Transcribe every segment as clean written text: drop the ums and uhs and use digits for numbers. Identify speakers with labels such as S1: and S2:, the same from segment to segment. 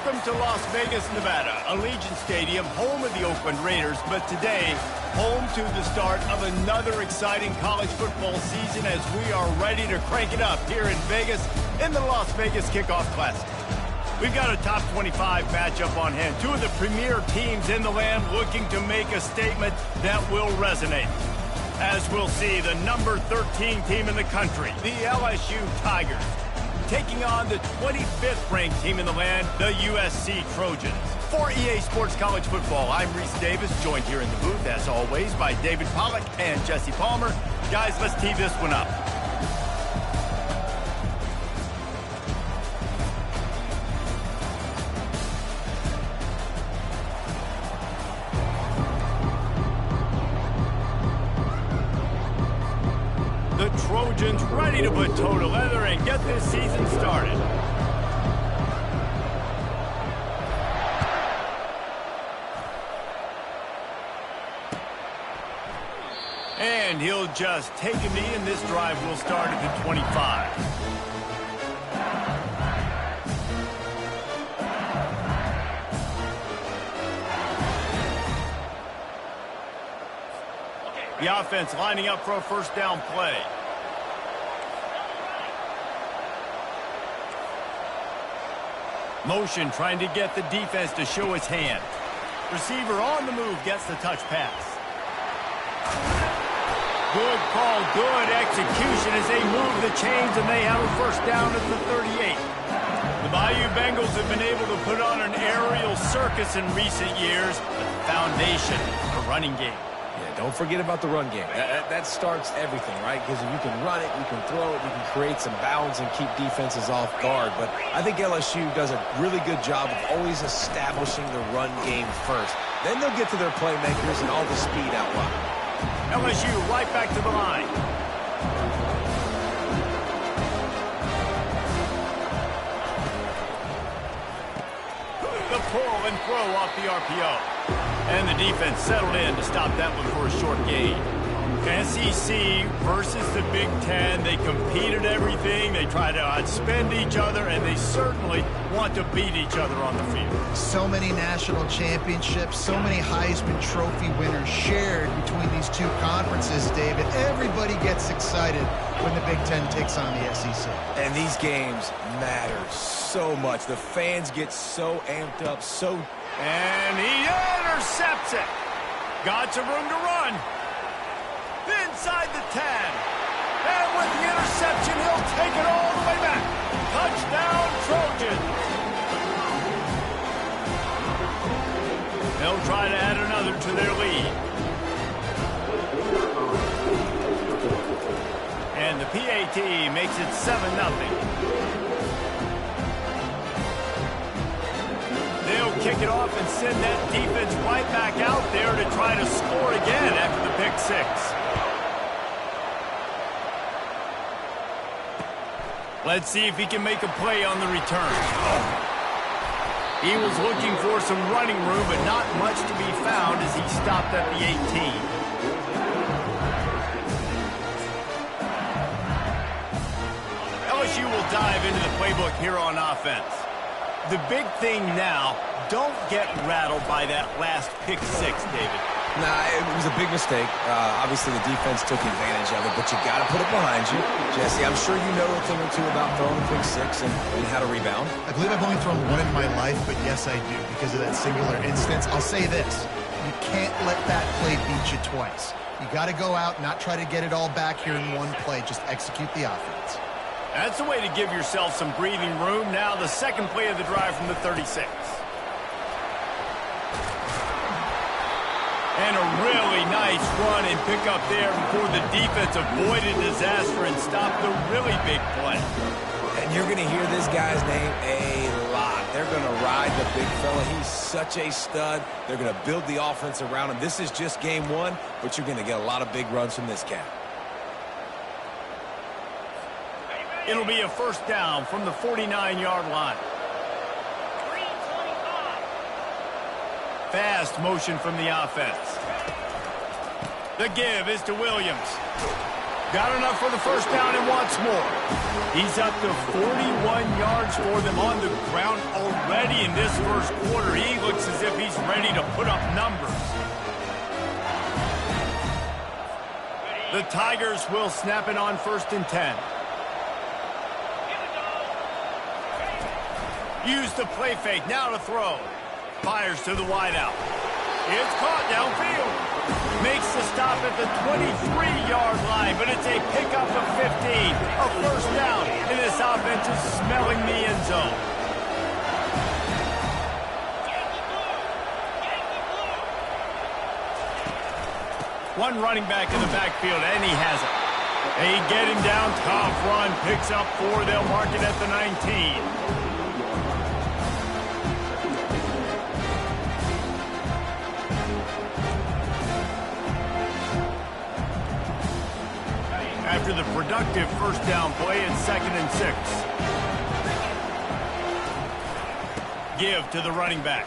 S1: Welcome to Las Vegas, Nevada, Allegiant Stadium, home of the Oakland Raiders, but today, home to the start of another exciting college football season as we are ready to crank it up here in Vegas in the Las Vegas Kickoff Classic. We've got a top 25 matchup on hand. Two of the premier teams in the land looking to make a statement that will resonate. As we'll see, the number 13 team in the country, the LSU Tigers, taking on the 25th ranked team in the land, the USC Trojans. For EA Sports College Football, I'm Reese Davis, joined here in the booth, as always, by David Pollack and Jesse Palmer. Guys, let's tee this one up. The Trojans ready to put toe to leather and get this season started. And he'll just take a knee, and this drive will start at the 25. The offense lining up for a first down play. Motion trying to get the defense to show his hand. Receiver on the move gets the touch pass. Good call, good execution as they move the chains, and they have a first down at the 38. The Bayou Bengals have been able to put on an aerial circus in recent years, but the foundation, the running game.
S2: Yeah, don't forget about the run game. That starts everything, right? Because if you can run it, you can throw it, you can create some bounds and keep defenses off guard. But I think LSU does a really good job of always establishing the run game first. Then they'll get to their playmakers and all the speed out wide.
S1: LSU right back to the line. The pull and throw off the RPO. And the defense settled in to stop that one for a short gain. SEC versus the Big Ten. They competed everything. They try to outspend each other, and they certainly want to beat each other on the field.
S3: So many national championships, so many Heisman Trophy winners shared between these two conferences, David. Everybody gets excited when the Big Ten takes on the SEC.
S2: And these games matter so much. The fans get so amped up,
S1: And he intercepts it. Got some room to run. Inside the 10. And with the interception, he'll take it all the way back. Touchdown, Trojans. They'll try to add another to their lead. And the PAT makes it 7-0. They'll kick it off and send that defense right back out there to try to score again after the pick six. Let's see if he can make a play on the return. He was looking for some running room, but not much to be found as he stopped at the 18. LSU will dive into the playbook here on offense. The big thing now, don't get rattled by that last pick six, David.
S2: Nah, it was a big mistake. Obviously, the defense took advantage of it, but you got to put it behind you. Jesse, I'm sure you know a thing or two about throwing a pick six and how to rebound.
S3: I believe I've only thrown one in my life, but yes, I do, because of that singular instance. I'll say this. You can't let that play beat you twice. You got to go out, not try to get it all back here in one play. Just execute the offense.
S1: That's a way to give yourself some breathing room. Now the second play of the drive from the 36. And a really nice run and pick up there before the defense avoided disaster and stopped the really big play.
S2: And you're going to hear this guy's name a lot. They're going to ride the big fella. He's such a stud. They're going to build the offense around him. This is just game one, but you're going to get a lot of big runs from this cat.
S1: It'll be a first down from the 49-yard line. Fast motion from the offense. The give is to Williams. Got enough for the first down and wants more. He's up to 41 yards for them on the ground already in this first quarter. He looks as if he's ready to put up numbers. The Tigers will snap it on 1st and 10. Use the play fake, now to throw. Fires to the wideout. It's caught downfield. Makes the stop at the 23-yard line, but it's a pickup of 15. A first down, and this offense is smelling the end zone. One running back in the backfield, and he has it. They get him down, tough run, picks up 4. They'll mark it at the 19. After the productive first down play, it's 2nd and 6. Give to the running back.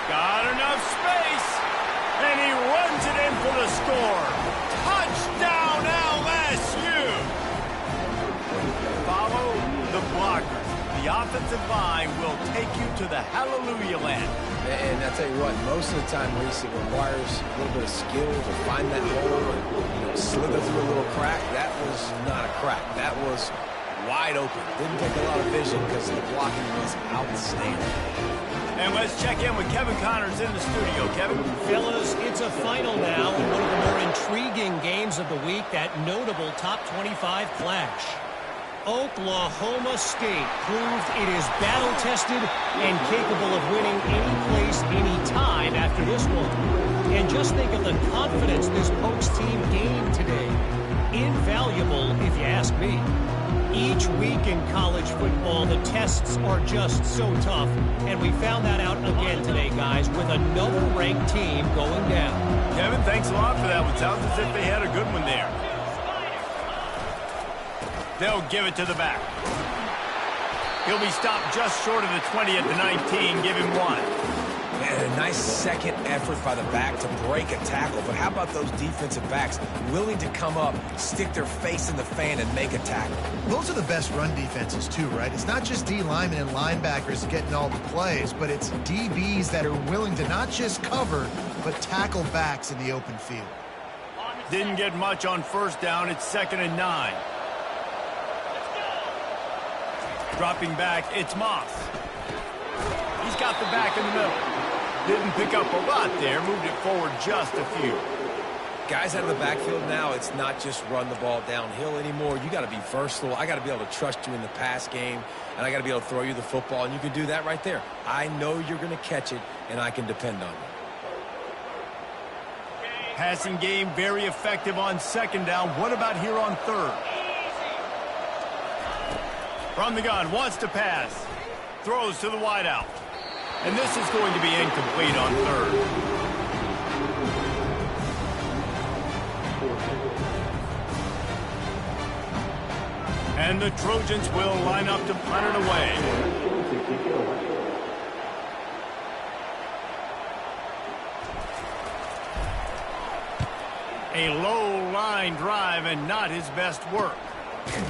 S1: Got enough space, and he runs it in for the score. Touchdown, LSU! Follow the blocker. The offensive line will take you to the hallelujah land.
S2: And I tell you what, most of the time, Reese, it requires a little bit of skill to find that hole and slither through a little crack. That was not a crack. That was wide open. Didn't take a lot of vision because the blocking was outstanding.
S1: And let's check in with Kevin Connors in the studio. Kevin?
S4: Fellas, it's a final now in one of the more intriguing games of the week, that notable top 25 clash. Oklahoma State proved it is battle-tested and capable of winning any place, any time after this one. And just think of the confidence this Pokes team gained today. Invaluable, if you ask me. Each week in college football, the tests are just so tough, and we found that out again today, guys, with another ranked team going down.
S1: Kevin, thanks a lot for that one. Sounds as if they had a good one there. They'll give it to the back. He'll be stopped just short of the 20 at the 19. Give him 1.
S2: And a nice second effort by the back to break a tackle. But how about those defensive backs willing to come up, stick their face in the fan, and make a tackle?
S3: Those are the best run defenses, too, right? It's not just D linemen and linebackers getting all the plays, but it's DBs that are willing to not just cover, but tackle backs in the open field.
S1: Didn't get much on first down. It's 2nd and 9. Dropping back, it's Moss. He's got the back in the middle. Didn't pick up a lot there, moved it forward just a few.
S2: Guys out of the backfield now, it's not just run the ball downhill anymore. You got to be versatile. I got to be able to trust you in the pass game, and I got to be able to throw you the football, and you can do that right there. I know you're going to catch it, and I can depend on you.
S1: Passing game very effective on 2nd down. What about here on 3rd? From the gun, wants to pass. Throws to the wideout. And this is going to be incomplete on 3rd. And the Trojans will line up to punt it away. A low line drive and not his best work.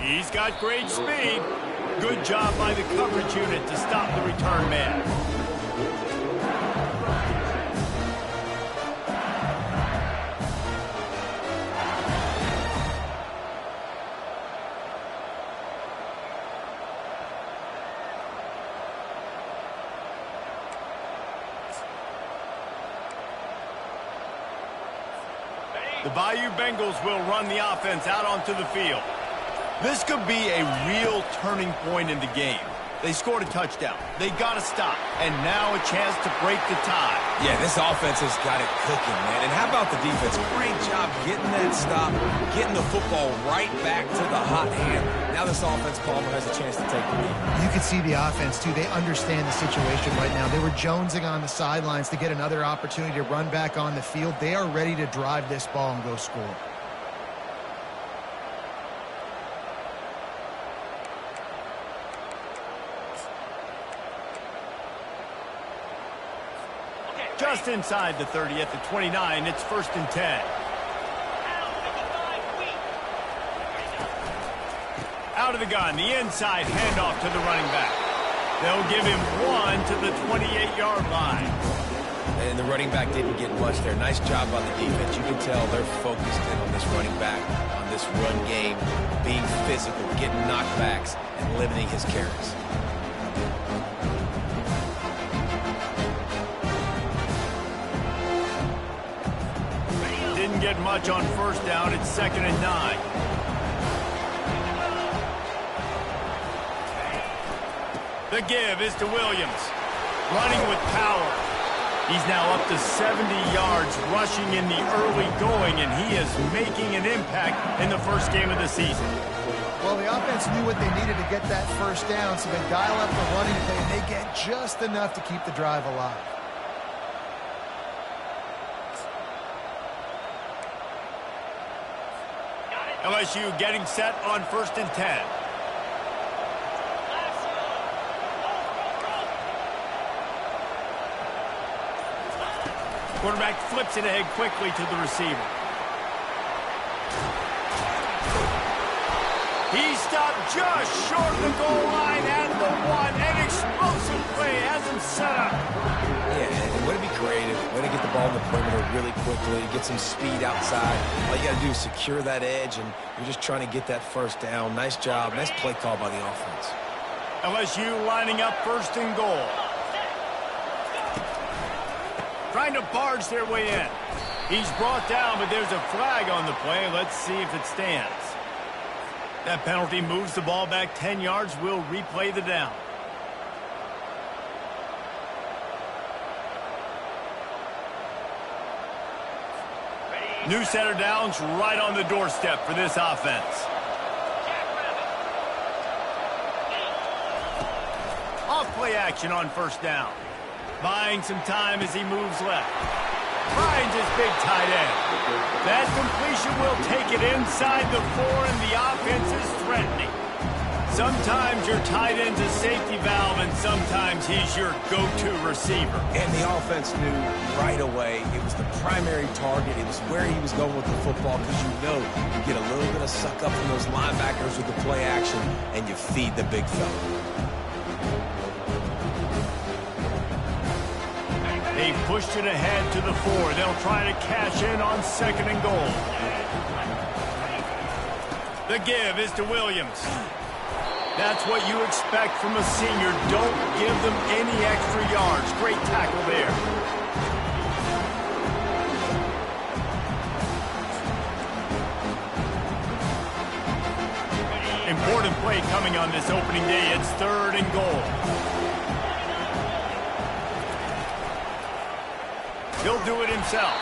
S1: He's got great speed. Good job by the coverage unit to stop the return man. The Bayou Bengals will run the offense out onto the field. This could be a real turning point in the game. They scored a touchdown. They got to stop. And now a chance to break the tie.
S2: Yeah, this offense has got it cooking, man. And how about the defense? Great job getting that stop, getting the football right back to the hot hand. Now this offense, Palmer, has a chance to take the lead.
S3: You can see the offense, too. They understand the situation right now. They were jonesing on the sidelines to get another opportunity to run back on the field. They are ready to drive this ball and go score.
S1: Just inside the 30 at the 29, it's 1st and 10. Out of the gun, the inside handoff to the running back. They'll give him 1 to the 28-yard line.
S2: And the running back didn't get much there. Nice job on the defense. You can tell they're focused in on this running back, on this run game, being physical, getting knockbacks, and limiting his carries.
S1: Didn't get much on first down. It's 2nd and 9. The give is to Williams. Running with power. He's now up to 70 yards rushing in the early going, and he is making an impact in the first game of the season.
S3: Well, the offense knew what they needed to get that first down, so they dial up the running play, and they get just enough to keep the drive alive.
S1: LSU getting set on 1st and 10. Quarterback flips it ahead quickly to the receiver. He stopped just short of the goal line at the 1. An explosive play has him set up.
S2: Yeah, and way to be creative. Way to get the ball in the perimeter really quickly. Get some speed outside. All you got to do is secure that edge, and you're just trying to get that first down. Nice job. Nice play call by the offense.
S1: LSU lining up 1st and goal. Trying to barge their way in. He's brought down, but there's a flag on the play. Let's see if it stands. That penalty moves the ball back 10 yards. We'll replay the down. New set of downs right on the doorstep for this offense. Off play action on 1st down. Buying some time as he moves left. Finds his big tight end. That completion will take it inside the 4, and the offense is threatening. Sometimes your tight end's a safety valve, and sometimes he's your go-to receiver.
S2: And the offense knew right away it was the primary target. It was where he was going with the football, because you know you get a little bit of suck up from those linebackers with the play action, and you feed the big fella.
S1: They pushed it ahead to the 4. They'll try to cash in on 2nd and goal. The give is to Williams. That's what you expect from a senior. Don't give them any extra yards. Great tackle there. Important play coming on this opening day. It's 3rd and goal. He'll do it himself.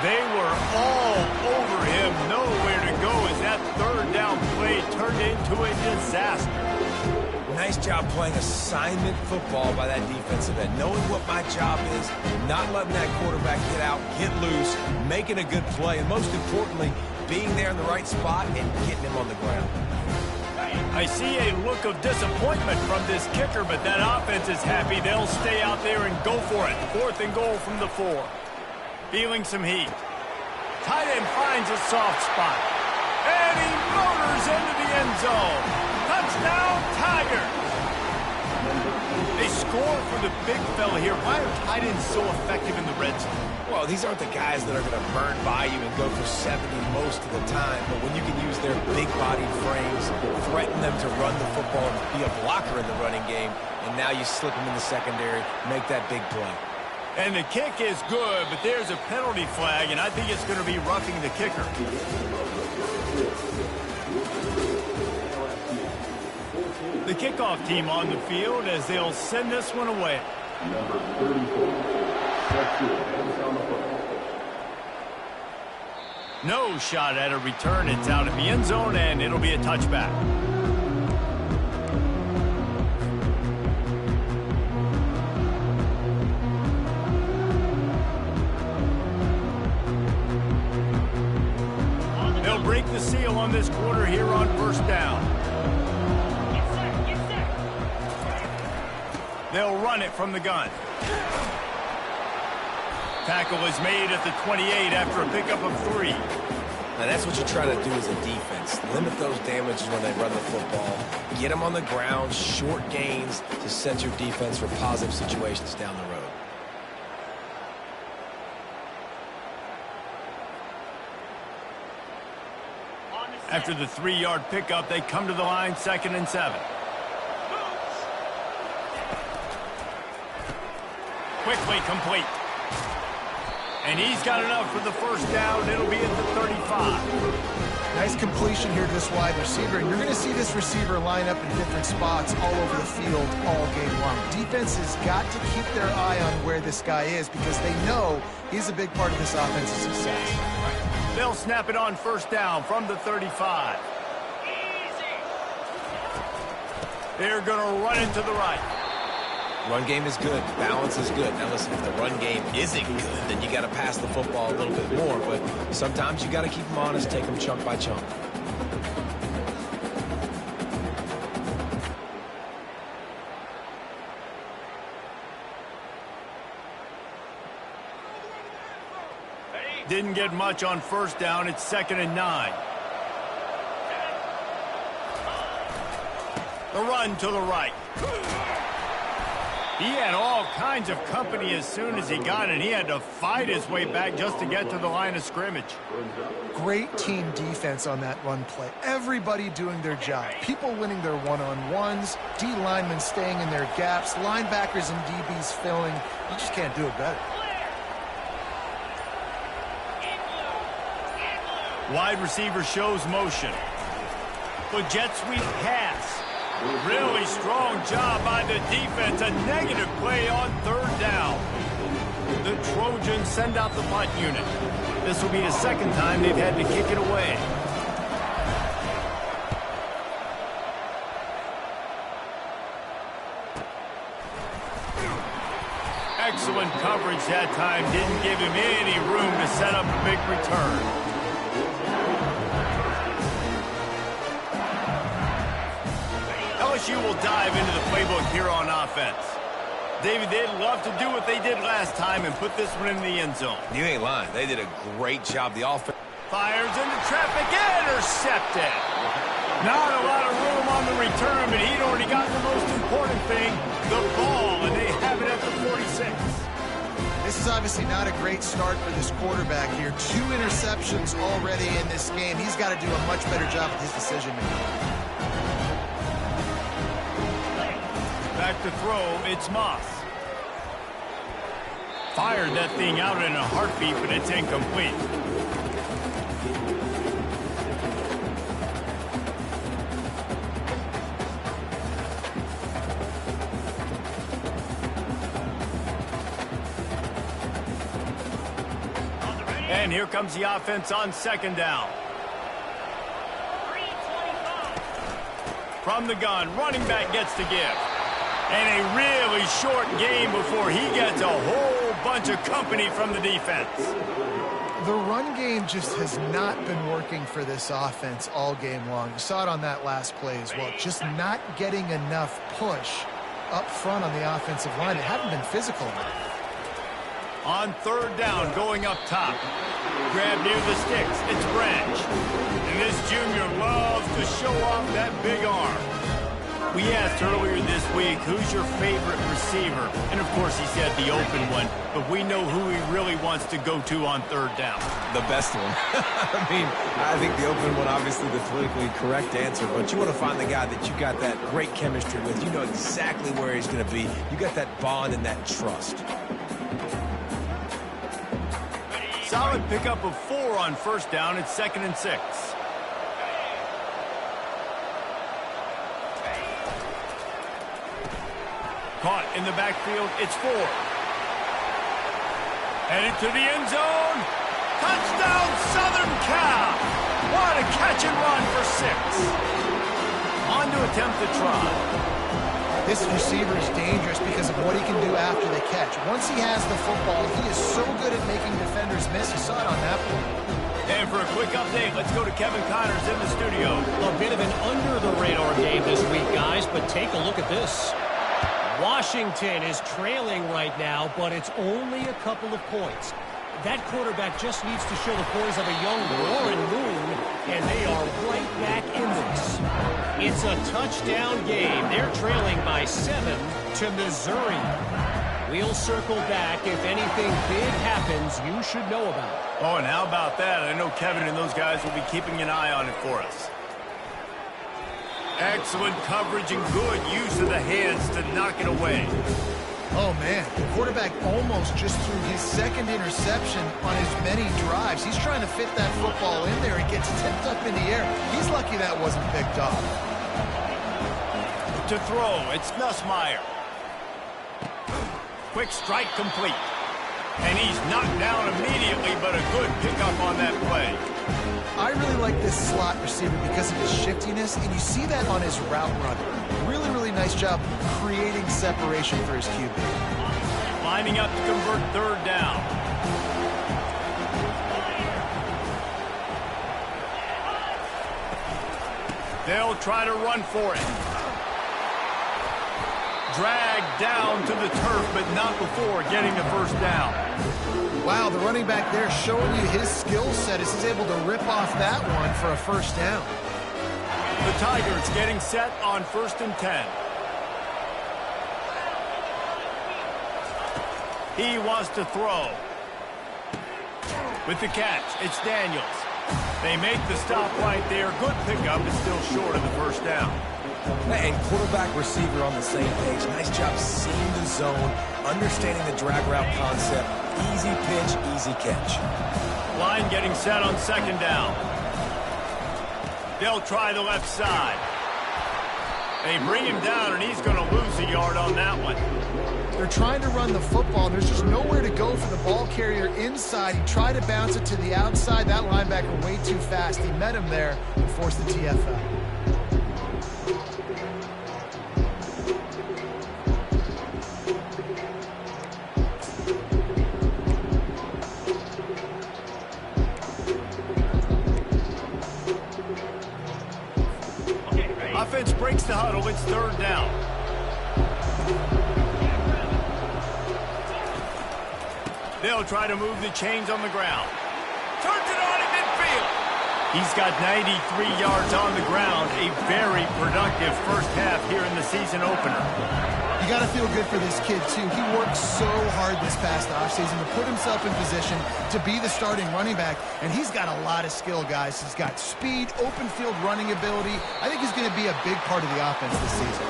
S1: They were all over him. Nowhere to go as that 3rd down play turned into a disaster.
S2: Nice job playing assignment football by that defensive end. Knowing what my job is, not letting that quarterback get out, get loose, making a good play, and most importantly, being there in the right spot and getting him on the ground.
S1: I see a look of disappointment from this kicker, but that offense is happy. They'll stay out there and go for it. 4th and goal from the 4. Feeling some heat. Tight end finds a soft spot. And he motors into the end zone. Touchdown, Tigers! They score for the big fella here. Why are tight ends so effective in the red zone?
S2: Well, these aren't the guys that are going to burn by you and go for 70 most of the time, but when you can use their big-bodied frames, threaten them to run the football and be a blocker in the running game, and now you slip them in the secondary, make that big play.
S1: And the kick is good, but there's a penalty flag, and I think it's going to be roughing the kicker. The kickoff team on the field as they'll send this one away.
S5: Number 34.
S1: No shot at a return. It's out of the end zone, and it'll be a touchback. They'll break the seal on this quarter here on 1st down. They'll run it from the gun. Tackle is made at the 28 after a pickup of 3.
S2: Now, that's what you try to do as a defense. Limit those damages when they run the football. Get them on the ground, short gains to set your defense for positive situations down the road.
S1: After the 3-yard pickup, they come to the line, 2nd and 7. Quickly complete. And he's got enough for the first down. It'll be at the 35.
S3: Nice completion here to this wide receiver. And you're going to see this receiver line up in different spots all over the field all game long. Defense has got to keep their eye on where this guy is because they know he's a big part of this offense's success.
S1: They'll snap it on first down from the 35. They're going to run it to the right.
S2: Run game is good. Balance is good. Now listen, if the run game isn't good, then you got to pass the football a little bit more. But sometimes you got to keep them honest, take them chunk by chunk.
S1: Didn't get much on first down. It's 2nd and 9. The run to the right. He had all kinds of company as soon as he got it. He had to fight his way back just to get to the line of scrimmage.
S3: Great team defense on that run play. Everybody doing their job. People winning their one-on-ones, D linemen staying in their gaps, linebackers and DBs filling. You just can't do it better.
S1: Wide receiver shows motion. The jet sweep pass. Really strong job by the defense. A negative play on 3rd down. The Trojans send out the punt unit. This will be the 2nd time they've had to kick it away. Excellent coverage that time. Didn't give him any room to set up a big return. LSU will dive into the playbook here on offense. David, they'd love to do what they did last time and put this one in the end zone.
S2: You ain't lying. They did a great job. The offense
S1: fires into traffic, intercepted. Not a lot of room on the return, but he'd already got the most important thing, the ball, and they have it at the 46.
S3: This is obviously not a great start for this quarterback here. 2 interceptions already in this game. He's got to do a much better job with his decision-making.
S1: Back to throw, it's Moss. Fired that thing out in a heartbeat, but it's incomplete. And here comes the offense on 2nd down. From the gun, running back gets to give. And a really short game before he gets a whole bunch of company from the defense.
S3: The run game just has not been working for this offense all game long. You saw it on that last play as well. Just not getting enough push up front on the offensive line. They haven't been physical enough.
S1: On 3rd down, going up top. Grab near the sticks. It's Branch. And this junior loves to show off that big arm. We asked earlier this week, who's your favorite receiver? And, of course, he said the open one. But we know who he really wants to go to on 3rd down.
S2: The best one. I mean, I think the open one, obviously the politically correct answer. But you want to find the guy that you got that great chemistry with. You know exactly where he's going to be. You got that bond and that trust.
S1: Solid pickup of 4 on first down. It's 2nd and 6. Caught in the backfield. It's 4. Headed to the end zone. Touchdown, Southern Cal. What a catch and run for 6. On to attempt the try.
S3: This receiver is dangerous because of what he can do after the catch. Once he has the football, he is so good at making defenders miss. You saw it on that play.
S1: And for a quick update, let's go to Kevin Connors in the studio.
S4: A bit of an under-the-radar game this week, guys, but take a look at this. Washington is trailing right now, but it's only a couple of points. That quarterback just needs to show the poise of a young Warren Moon, and they are right back in this. It's a touchdown game. They're trailing by 7 to Missouri. We'll circle back if anything big happens you should know about.
S1: Oh, and how about that? I know Kevin and those guys will be keeping an eye on it for us. Excellent coverage and good use of the hands to knock it away.
S3: Oh, man, the quarterback almost just threw his second interception on as many drives. He's trying to fit that football in there. It gets tipped up in the air. He's lucky that wasn't picked off.
S1: To throw, it's Nussmeier. Quick strike complete. And he's knocked down immediately, but a good pickup on that play.
S3: I really like this slot receiver because of his shiftiness, and you see that on his route run. Really, really nice job creating separation for his QB.
S1: Lining up to convert third down. They'll try to run for it. Dragged down to the turf, but not before getting the first down.
S3: Wow, the running back there showing you his skill set as he's able to rip off that one for a first down.
S1: The Tigers getting set on 1st and 10. He wants to throw. With the catch, it's Daniels. They make the stop right there. Good pickup, is still short of the first down.
S2: And quarterback receiver on the same page. Nice job seeing the zone, understanding the drag route concept. Easy pitch, easy catch.
S1: Line getting set on 2nd down. They'll try the left side. They bring him down, and he's going to lose a yard on that one.
S3: They're trying to run the football. There's just nowhere to go for the ball carrier inside. He tried to bounce it to the outside. That linebacker way too fast. He met him there and forced the TFL.
S1: Offense breaks the huddle. It's 3rd down. They'll try to move the chains on the ground. Turns it on in midfield. He's got 93 yards on the ground. A very productive first half here in the season opener.
S3: You got to feel good for this kid, too. He worked so hard this past offseason to put himself in position to be the starting running back, and he's got a lot of skill, guys. He's got speed, open field running ability. I think he's going to be a big part of the offense this season.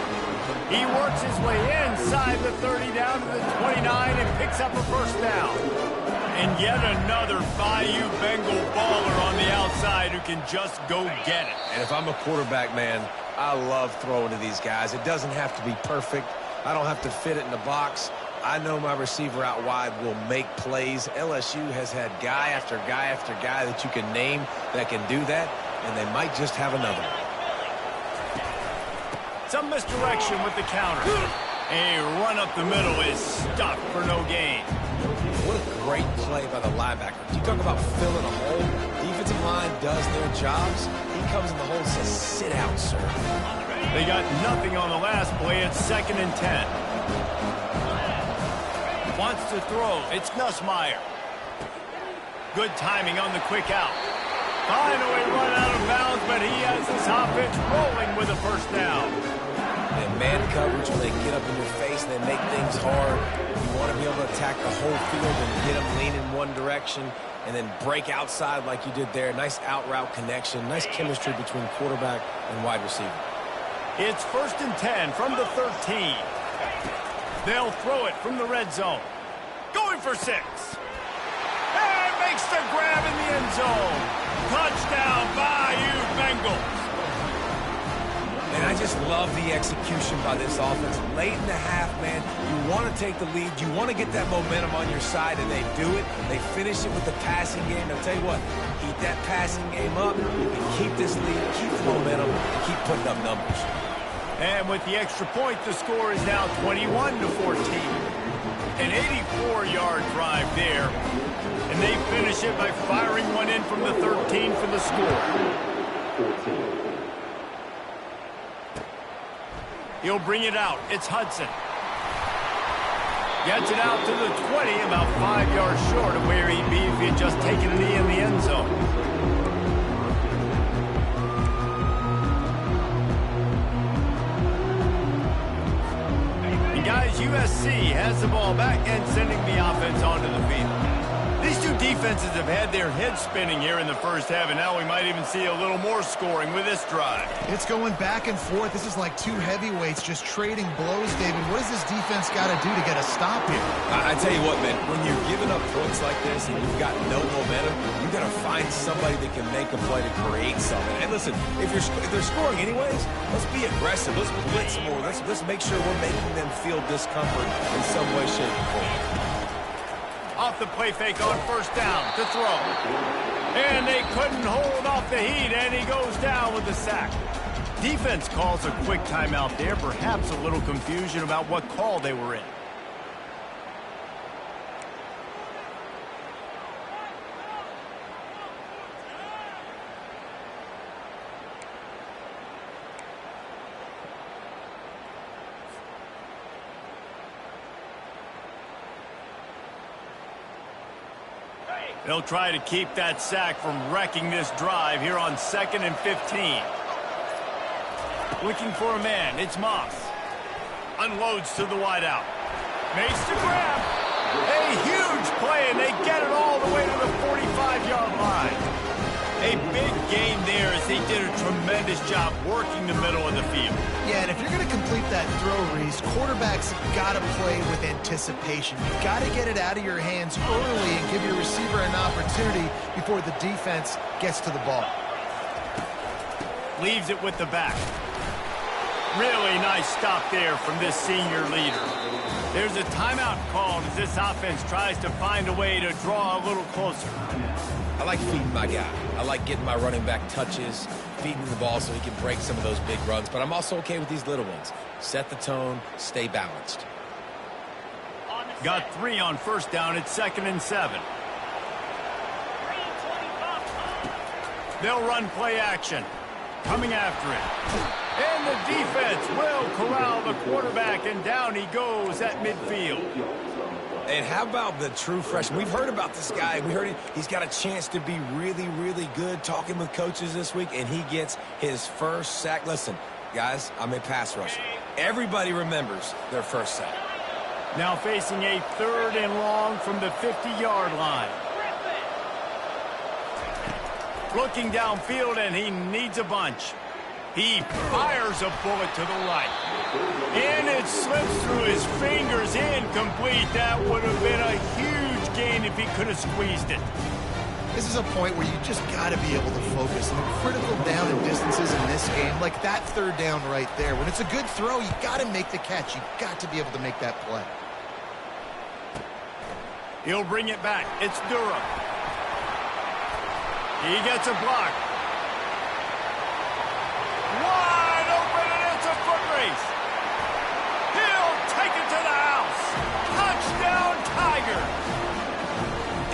S1: He works his way inside the 30 down to the 29 and picks up a first down. And yet another Bayou Bengal baller on the outside who can just go get it.
S2: And if I'm a quarterback, man, I love throwing to these guys. It doesn't have to be perfect. I don't have to fit it in the box. I know my receiver out wide will make plays. LSU has had guy after guy after guy that you can name that can do that, and they might just have another one.
S1: Some misdirection with the counter. A run up the middle is stuck for no gain.
S2: What a great play by the linebacker. You talk about filling a hole. Defensive line does their jobs. He comes in the hole and says, sit out, sir.
S1: They got nothing on the last play. It's 2nd and 10. Wants to throw. It's Nussmeier. Good timing on the quick out. Finally run out of bounds, but he has his offense rolling with a first down.
S2: And man coverage, when they get up in your face and they make things hard, you want to be able to attack the whole field and get them leaning one direction and then break outside like you did there. Nice out route connection. Nice chemistry between quarterback and wide receiver.
S1: It's 1st and 10 from the 13. They'll throw it from the red zone. Going for 6. And makes the grab in the end zone. Touchdown, Bayou Bengals.
S2: And I just love the execution by this offense. Late in the half, man, you want to take the lead. You want to get that momentum on your side, and they do it. They finish it with the passing game. I'll tell you what, keep that passing game up. You can keep this lead, keep the momentum, and keep putting up numbers.
S1: And with the extra point, the score is now 21-14. An 84-yard drive there. And they finish it by firing one in from the 13 for the score.
S5: 14.
S1: He'll bring it out. It's Hudson. Gets it out to the 20, about 5 yards short of where he'd be if he had just taken a knee in the end zone. And guys, USC has the ball back and sending the offense onto the field. These two defenses have had their heads spinning here in the first half, and now we might even see a little more scoring with this drive.
S3: It's going back and forth. This is like two heavyweights just trading blows, David. What does this defense got to do to get a stop here?
S2: I tell you what, man, when you're giving up points like this and you've got no momentum, you've got to find somebody that can make a play to create something. And listen, if they're scoring anyways, let's be aggressive. Let's blitz more. Let's make sure we're making them feel discomfort in some way, shape, or form.
S1: Off the play fake on first down to throw. And they couldn't hold off the heat, and he goes down with the sack. Defense calls a quick timeout there, perhaps a little confusion about what call they were in. They'll try to keep that sack from wrecking this drive here on 2nd and 15. Looking for a man. It's Moss. Unloads to the wideout. Makes the grab. A huge play, and they get it all the way to the 45-yard line. A big gain there as they did a tremendous job working the middle of the field.
S3: Yeah, and if you're going to complete that throw, Reese, quarterbacks got to play with anticipation. You've got to get it out of your hands early and give your receiver an opportunity before the defense gets to the ball.
S1: Leaves it with the back. Really nice stop there from this senior leader. There's a timeout called as this offense tries to find a way to draw a little closer.
S2: I like feeding my guy. I like getting my running back touches, feeding the ball so he can break some of those big runs. But I'm also okay with these little ones. Set the tone, stay balanced.
S1: Got 3 on first down. It's 2nd and 7. They'll run play action. Coming after it. And the defense will corral the quarterback, and down he goes at midfield.
S2: And how about the true freshman? We've heard about this guy. We heard he's got a chance to be really, really good talking with coaches this week, and he gets his first sack. Listen, guys, I'm a pass rusher. Everybody remembers their first sack.
S1: Now facing a 3rd and long from the 50-yard line. Looking downfield, and he needs a bunch. He fires a bullet to the right. And it slips through his fingers, incomplete. That would have been a huge gain if he could have squeezed it.
S3: This is a point where you just got to be able to focus. And the critical down and distances in this game, like that 3rd down right there, when it's a good throw, you got to make the catch. You got to be able to make that play.
S1: He'll bring it back. It's Durham. He gets a block. Wide open, and it's a foot race. He'll take it to the house. Touchdown, Tiger.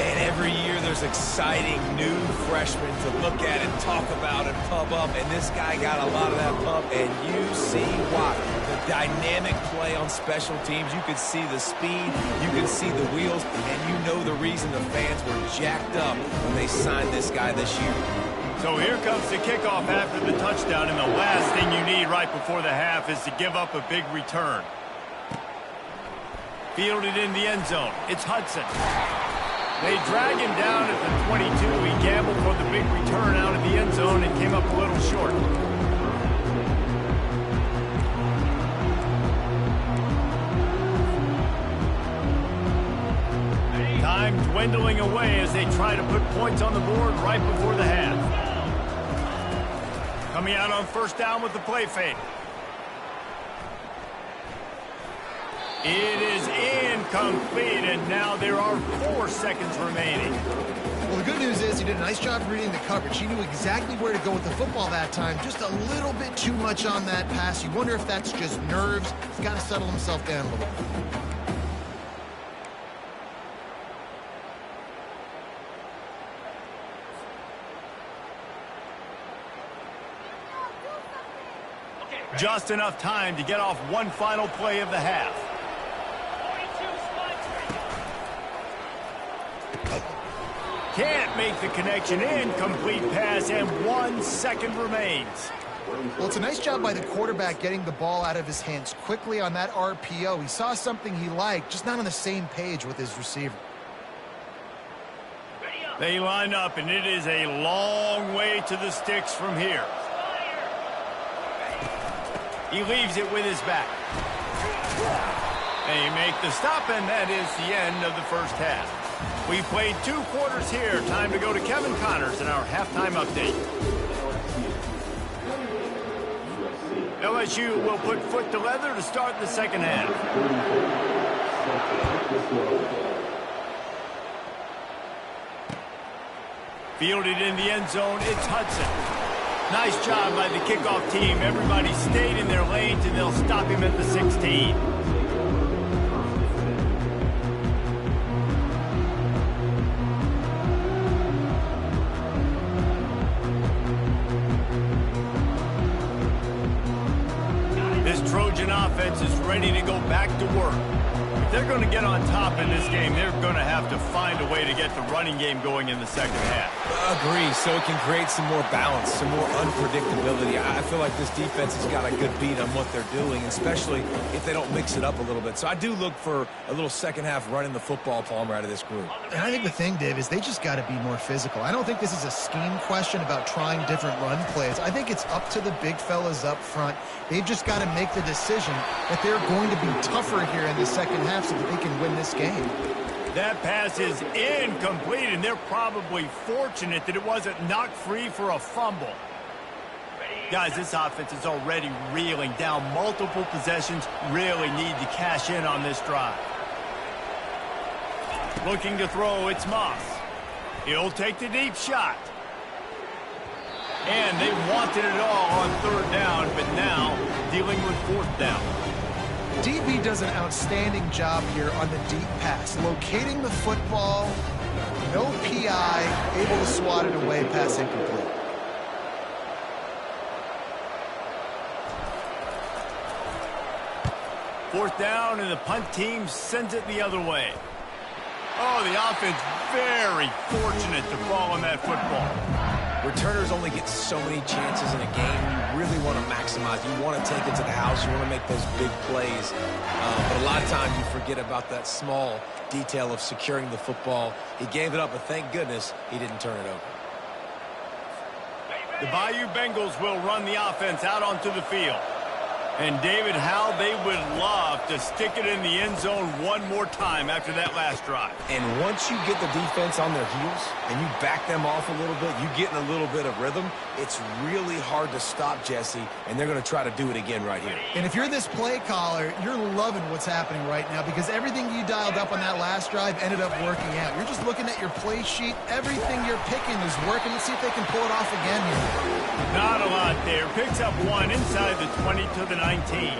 S2: And every year there's exciting new freshmen to look at and talk about and pump up. And this guy got a lot of that pump, and you see why. The dynamic play on special teams. You can see the speed. You can see the wheels. And you know the reason the fans were jacked up when they signed this guy this year.
S1: So here comes the kickoff after the touchdown, and the last thing you need right before the half is to give up a big return. Fielded in the end zone. It's Hudson. They drag him down at the 22. He gambled for the big return out of the end zone and came up a little short. Time dwindling away as they try to put points on the board right before the half. Coming out on first down with the play fake. It is incomplete, and now there are 4 seconds remaining.
S3: Well, the good news is he did a nice job reading the coverage. He knew exactly where to go with the football that time. Just a little bit too much on that pass. You wonder if that's just nerves. He's got to settle himself down a little bit.
S1: Just enough time to get off one final play of the half. Can't make the connection. Incomplete pass, and 1 second remains.
S3: Well, it's a nice job by the quarterback getting the ball out of his hands quickly on that RPO. He saw something he liked, just not on the same page with his receiver.
S1: They line up, and it is a long way to the sticks from here. He leaves it with his back. They make the stop, and that is the end of the first half. We played 2 quarters here. Time to go to Kevin Connors in our halftime update. LSU will put foot to leather to start the second half. Fielded in the end zone, it's Hudson. Nice job by the kickoff team. Everybody stayed in their lanes, and they'll stop him at the 16. Trojan offense is ready to go back to work. If they're going to get on top in this game, they're going to have to find a way to get the running game going in the second half.
S2: Agree, so it can create some more balance, some more unpredictability. I feel like this defense has got a good beat on what they're doing, especially if they don't mix it up a little bit. So I do look for a little second half running the football, Palmer, out of this group.
S3: And I think the thing, Dave, is they just got to be more physical. I don't think this is a scheme question about trying different run plays. I think it's up to the big fellas up front. They've just got to make the decision that they're going to be tougher here in the second half so that they can win this game.
S1: That pass is incomplete, and they're probably fortunate that it wasn't knocked free for a fumble. Guys, this offense is already reeling down multiple possessions. Really need to cash in on this drive. Looking to throw, it's Moss. He'll take the deep shot. And they wanted it all on 3rd down, but now dealing with 4th down.
S3: DB does an outstanding job here on the deep pass, locating the football, no PI, able to swat it away, pass incomplete.
S1: Fourth down, and the punt team sends it the other way. Oh, the offense very fortunate to fall on that football.
S2: Returners only get so many chances in a game. You really want to maximize. You want to take it to the house. You want to make those big plays. But a lot of times you forget about that small detail of securing the football. He gave it up, but thank goodness he didn't turn it over.
S1: The Bayou Bengals will run the offense out onto the field. And David, how they would love to stick it in the end zone one more time after that last drive.
S2: And once you get the defense on their heels and you back them off a little bit, you get in a little bit of rhythm, it's really hard to stop, Jesse, and they're going to try to do it again right here.
S3: And if you're this play caller, you're loving what's happening right now because everything you dialed up on that last drive ended up working out. You're just looking at your play sheet. Everything you're picking is working. Let's see if they can pull it off again here.
S1: Not a lot there. Picks up 1 inside the 20 to the 19.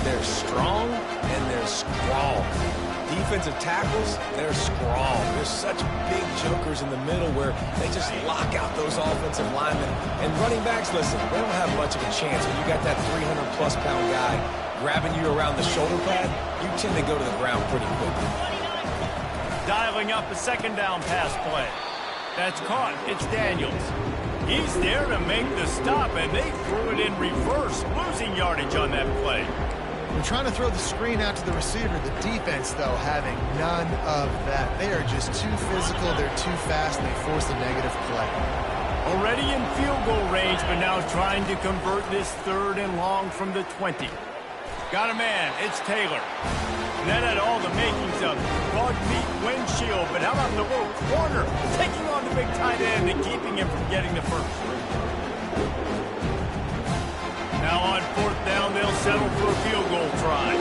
S2: They're strong and they're strong. Defensive tackles, they're strong. There's such big jokers in the middle where they just lock out those offensive linemen. And running backs, listen, they don't have much of a chance. When you got that 300-plus pound guy grabbing you around the shoulder pad, you tend to go to the ground pretty quickly.
S1: Dialing up a 2nd down pass play. That's caught. It's Daniels. He's there to make the stop, and they threw it in reverse, losing yardage on that play.
S3: They're trying to throw the screen out to the receiver. The defense, though, having none of that. They are just too physical, they're too fast, and they force a negative play.
S1: Already in field goal range, but now trying to convert this 3rd and long from the 20. Got a man, it's Taylor. And that had all the makings of dog meat windshield, but how about the little corner taking on the big tight end and keeping him from getting the first? Now on 4th down, they'll settle for a field goal try.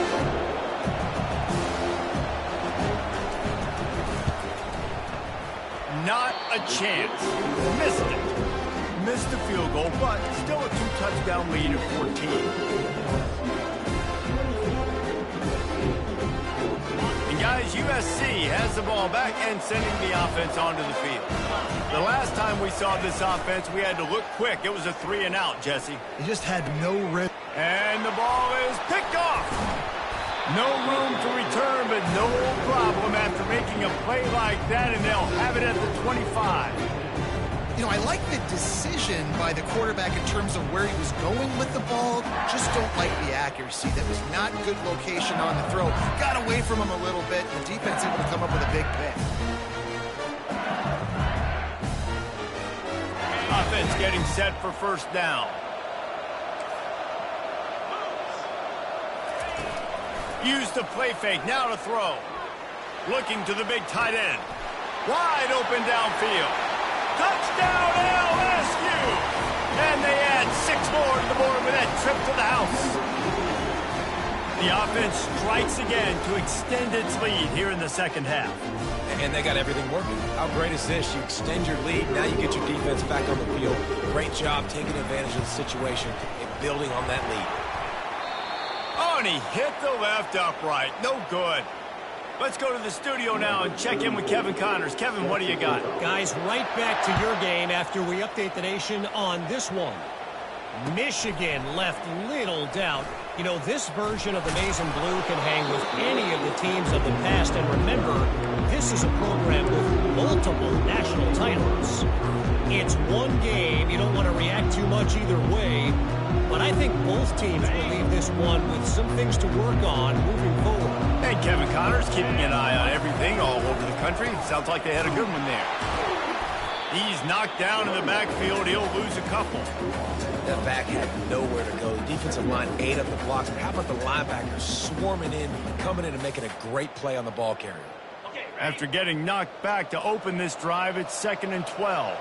S1: Not a chance. Missed it. Missed the field goal, but still a 2-touchdown lead at 14. Guys, USC has the ball back and sending the offense onto the field. The last time we saw this offense, we had to look quick. It was a 3-and-out, Jesse.
S3: They just had no rhythm.
S1: And the ball is picked off. No room to return, but no problem after making a play like that, and they'll have it at the 25.
S3: You know, I like the decision by the quarterback in terms of where he was going with the ball. Just don't like the accuracy. That was not good location on the throw. Got away from him a little bit. The defense able to come up with a big pick.
S1: Offense getting set for first down. Use the play fake, now to throw. Looking to the big tight end. Wide open downfield. Touchdown LSU! And they add 6 more to the board with that trip to the house. The offense strikes again to extend its lead here in the second half.
S2: And they got everything working. How great is this? You extend your lead, now you get your defense back on the field. Great job taking advantage of the situation and building on that lead.
S1: Oh, and he hit the left upright. No good. Let's go to the studio now and check in with Kevin Connors. Kevin, what do you got?
S4: Guys, right back to your game after we update the nation on this one. Michigan left little doubt. You know, this version of the maize and blue can hang with any of the teams of the past. And remember, this is a program with multiple national titles. It's one game. You don't want to react too much either way. But I think both teams will leave this one with some things to work on moving forward.
S1: And Kevin Connors keeping an eye on everything all over the country. Sounds like they had a good one there. He's knocked down in the backfield. He'll lose a couple.
S2: That back had nowhere to go. The defensive line ate up the blocks. But how about the linebackers swarming in, coming in and making a great play on the ball carrier?
S1: After getting knocked back to open this drive, it's 2nd and 12.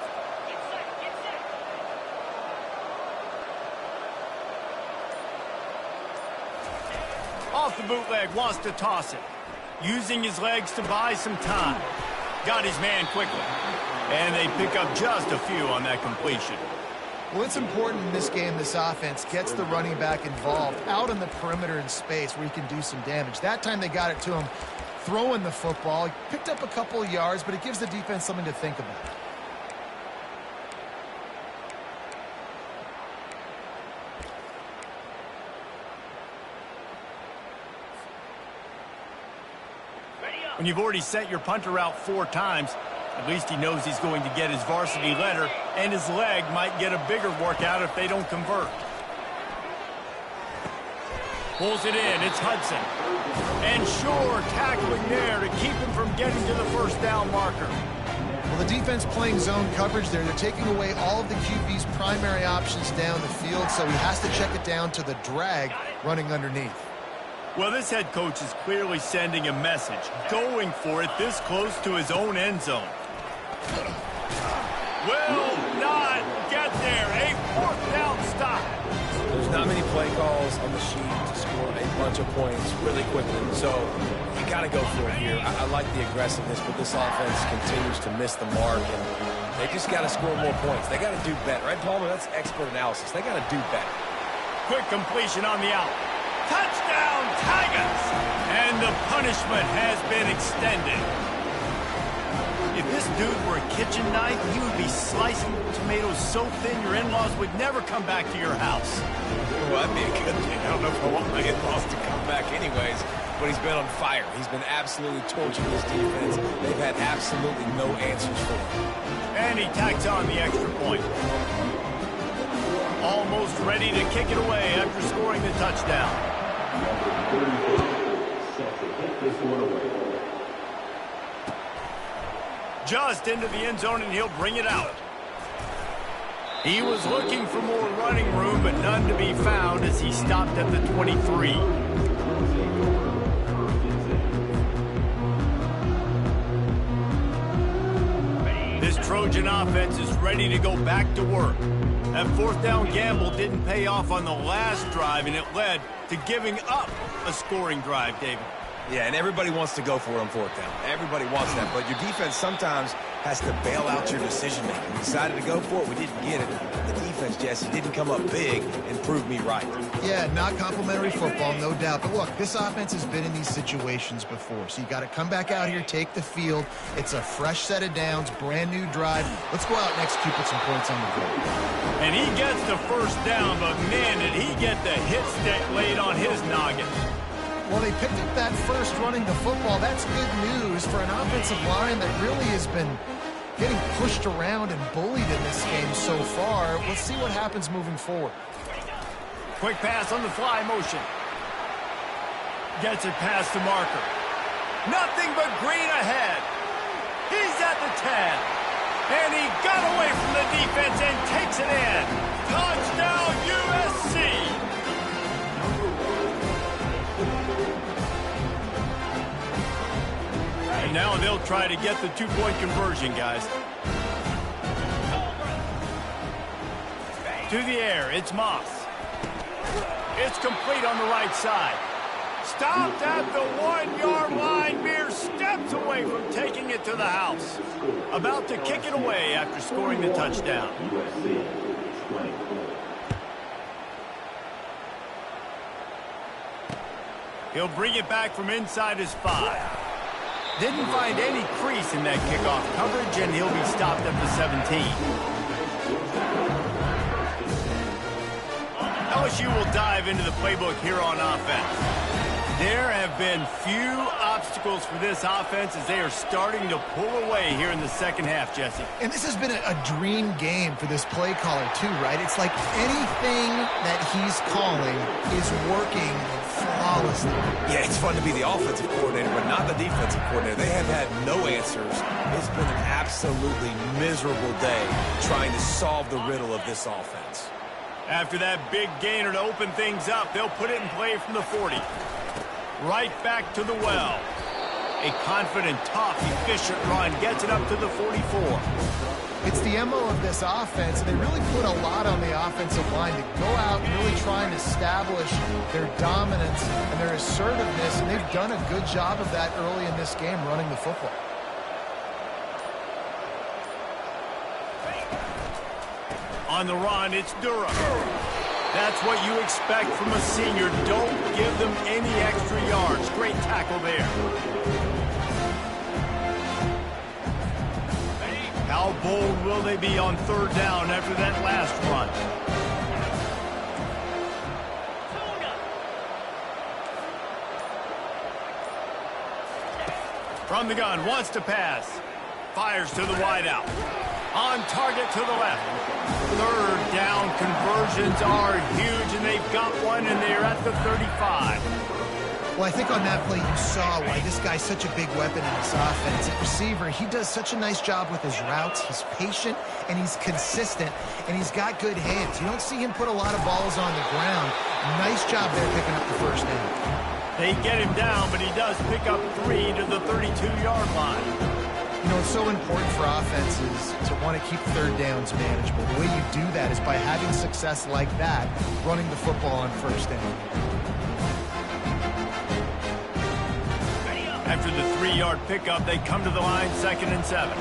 S1: Off the bootleg, wants to toss it. Using his legs to buy some time. Got his man quickly. And they pick up just a few on that completion.
S3: Well, it's important in this game, this offense gets the running back involved out on the perimeter in space where he can do some damage. That time they got it to him throwing the football. He picked up a couple of yards, but it gives the defense something to think about.
S1: When you've already sent your punter out 4 times, at least he knows he's going to get his varsity letter, and his leg might get a bigger workout if they don't convert. Pulls it in, it's Hudson. And Shore tackling there to keep him from getting to the first down marker.
S3: Well, the defense playing zone coverage there. They're taking away all of the QB's primary options down the field, so he has to check it down to the drag running underneath.
S1: Well, this head coach is clearly sending a message, going for it this close to his own end zone. Will not get there. A 4th down stop.
S2: There's not many play calls on the sheet to score a bunch of points really quickly, so you got to go for it here. I like the aggressiveness, but this offense continues to miss the mark, and they just got to score more points. They got to do better, right, Palmer? That's expert analysis. They got to do better.
S1: Quick completion on the out. Touchdown, Tigers! And the punishment has been extended. If this dude were a kitchen knife, he would be slicing tomatoes so thin your in-laws would never come back to your house.
S2: Well, that'd be a good thing. I don't know if I want my in-laws to come back anyways, but he's been on fire. He's been absolutely torching this defense. They've had absolutely no answers for him.
S1: And he tacks on the extra point. Almost ready to kick it away after scoring the touchdown. Just into the end zone, and he'll bring it out. He was looking for more running room, but none to be found as he stopped at the 23. This Trojan offense is ready to go back to work. That 4th down gamble didn't pay off on the last drive, and it led to giving up a scoring drive, David.
S2: Yeah, and everybody wants to go for it on 4th down. Everybody wants that, but your defense sometimes has to bail out your decision-making. We decided to go for it. We didn't get it. The defense, Jesse, didn't come up big and prove me right.
S3: Yeah, not complimentary football, no doubt. But look, this offense has been in these situations before, so you got to come back out here, take the field. It's a fresh set of downs, brand new drive. Let's go out and execute, put some points on the board.
S1: And he gets the first down, but man, did he get the hit stick laid on his noggin.
S3: Well, they picked up that first running the football. That's good news for an offensive line that really has been getting pushed around and bullied in this game so far. Let's see what happens moving forward.
S1: Quick pass on the fly motion. Gets it past the marker. Nothing but green ahead. He's at the 10. And he got away from the defense and takes it in. Touchdown, USC. And now they'll try to get the two-point conversion, guys. To the air, it's Moss. It's complete on the right side. Stopped at the 1-yard line, mere steps away from taking it to the house. About to kick it away after scoring the touchdown. He'll bring it back from inside his 5. Didn't find any crease in that kickoff coverage, and he'll be stopped at the 17. LSU will dive into the playbook here on offense. There have been few obstacles for this offense as they are starting to pull away here in the second half, Jesse.
S3: And this has been a dream game for this play caller too, right? It's like anything that he's calling is working flawlessly.
S2: Yeah, it's fun to be the offensive coordinator, but not the defensive coordinator. They have had no answers. It's been an absolutely miserable day trying to solve the riddle of this offense.
S1: After that big gainer to open things up, they'll put it in play from the 40. Right back to the well. A confident, tough, efficient run gets it up to the 44.
S3: It's the MO of this offense. They really put a lot on the offensive line to go out and really try and establish their dominance and their assertiveness, and they've done a good job of that early in this game running the football.
S1: On the run, it's Durham. That's what you expect from a senior. Don't give them any extra yards. Great tackle there. How bold will they be on third down after that last run? From the gun, wants to pass. Fires to the wideout. On target to the left. Third down conversions are huge, and they've got one, and they're at the 35.
S3: Well, I think on that play you saw why this guy's such a big weapon in this offense. At receiver, he does such a nice job with his routes. He's patient, and he's consistent, and he's got good hands. You don't see him put a lot of balls on the ground. Nice job there picking up the first down.
S1: They get him down, but he does pick up 3 to the 32-yard line.
S3: You know, it's so important for offenses to want to keep third downs manageable. The way you do that is by having success like that, running the football on first down.
S1: After the 3-yard pickup, they come to the line, 2nd and 7.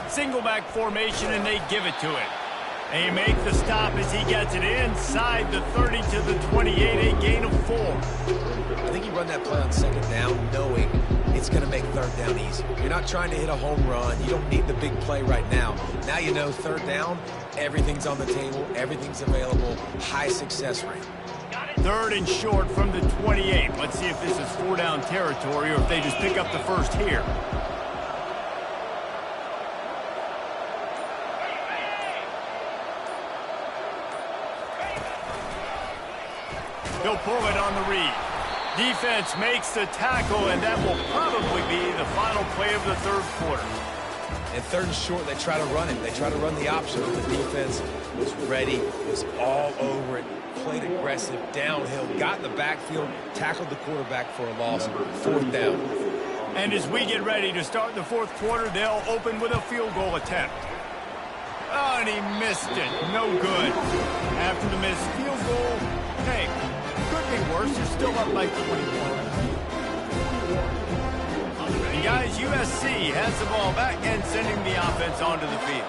S1: Single back formation, and they give it to him. They make the stop as he gets it inside the 30 to the 28, a gain of 4.
S2: I think you run that play on second down knowing it's going to make third down easy. You're not trying to hit a home run. You don't need the big play right now. Now you know third down, everything's on the table, everything's available, high success rate.
S1: 3rd and short from the 28. Let's see if this is 4-down territory or if they just pick up the first here. He'll pull it on the read. Defense makes the tackle, and that will probably be the final play of the third quarter.
S2: And 3rd and short, they try to run it. They try to run the option. The defense was ready, was all over it, played aggressive, downhill, got in the backfield, tackled the quarterback for a loss, 4th down.
S1: And as we get ready to start the fourth quarter, they'll open with a field goal attempt. Oh, and he missed it. No good. After the missed field goal, hey, could be worse. You're still up by 21. And guys, USC has the ball back and sending the offense onto the field.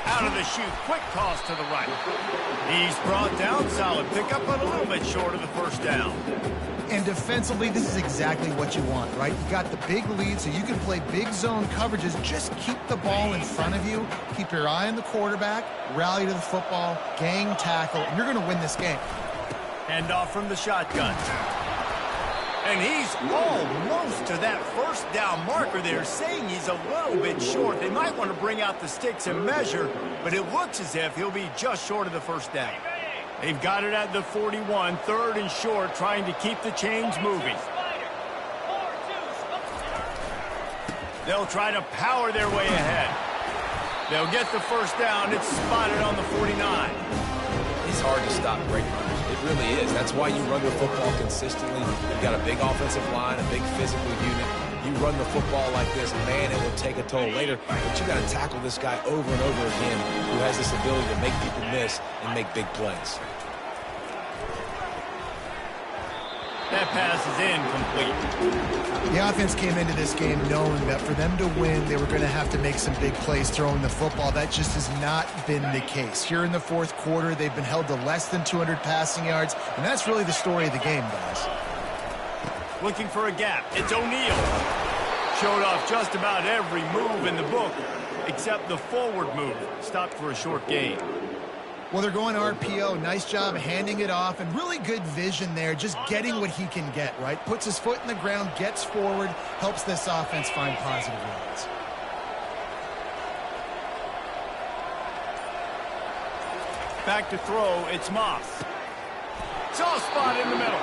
S1: Out of the chute, quick toss to the right. He's brought down, solid pickup, but a little bit short of the first down.
S3: And defensively, this is exactly what you want, right? You got the big lead, so you can play big zone coverages. Just keep the ball in front of you. Keep your eye on the quarterback. Rally to the football. Gang tackle. And you're going to win this game.
S1: Hand off from the shotgun. And he's almost to that first down marker there, saying he's a little bit short. They might want to bring out the sticks and measure, but it looks as if he'll be just short of the first down. They've got it at the 41, third and short, trying to keep the chains moving. They'll try to power their way ahead. They'll get the first down. It's spotted on the 49.
S2: It's hard to stop great runners. It really is. That's why you run the football consistently. You've got a big offensive line, a big physical unit. You run the football like this, man, it will take a toll later. But you got to tackle this guy over and over again who has this ability to make people miss and make big plays.
S1: That pass is incomplete.
S3: The offense came into this game knowing that for them to win, they were going to have to make some big plays throwing the football. That just has not been the case. Here in the fourth quarter, they've been held to less than 200 passing yards, and that's really the story of the game, guys.
S1: Looking for a gap. It's O'Neal. Showed off just about every move in the book, except the forward move. Stopped for a short gain.
S3: Well, they're going RPO. Nice job handing it off, and really good vision there, just getting what he can get, right? Puts his foot in the ground, gets forward, helps this offense find positive yards.
S1: Back to throw, it's Moss. Soft spot in the middle.